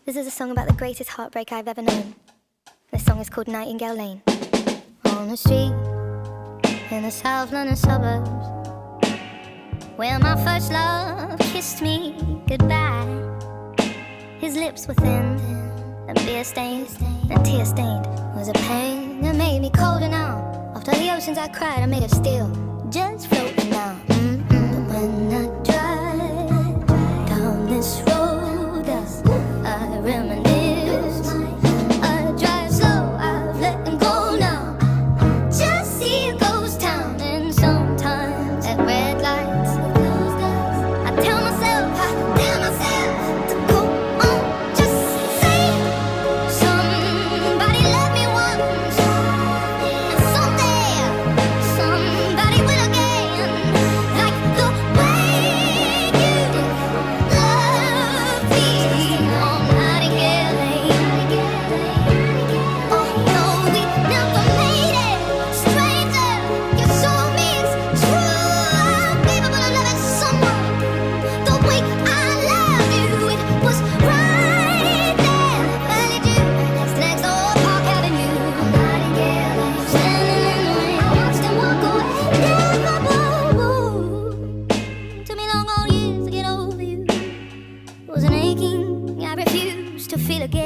This is a song about the greatest heartbreak I've ever known. This song is called Nightingale Lane. On the street in the South London suburbs, where my first love kissed me goodbye. His lips were thin and beer-stained and tear-stained. Was a pain that made me colder now. After the oceans I cried, I made of steel, just floating now. But when I drive down this road, I reminisce. I drive slow, I've let go now. Just see a ghost town, and sometimes at red lights I tell myself to go on, just say somebody loved me once, and someday somebody will again, like the way you love me on Nightingale Lane. Oh no, we never made it, stranger, you saw me, it's true. I'm capable of loving someone the way I love you. It was right there, early June, next door, Park Avenue. Nightingale Lane, standing in the rain, I watched him walk away. Never took me long, all years to get over you. It was an aching I refused to feel again.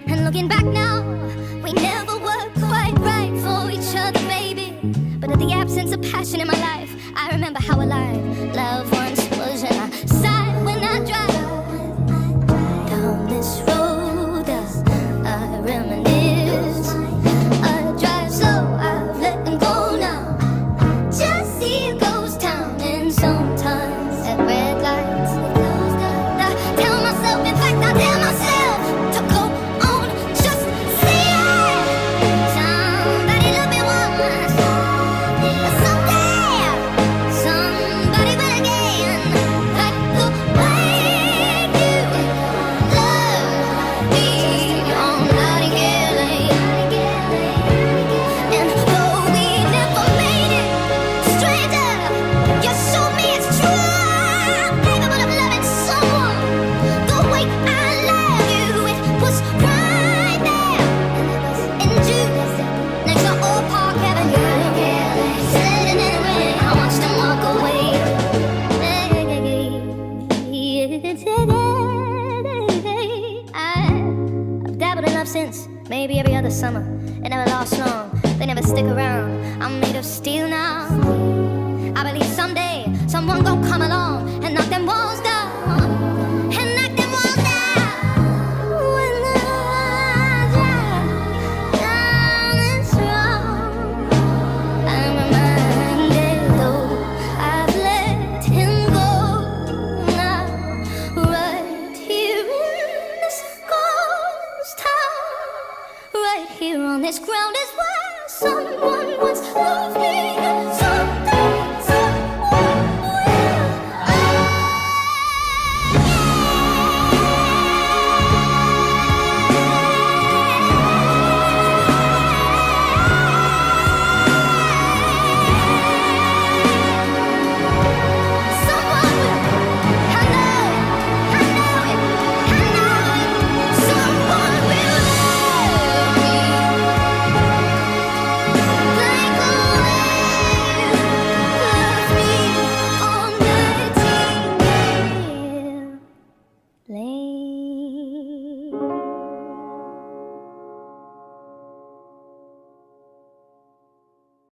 And looking back now, we never were quite right for each other, baby. But in the absence of passion in my life, I remember how alive love once was. And I sigh when I drive down this road, I reminisce. I drive slow, I've let go now. Just see a ghost town, and sometimes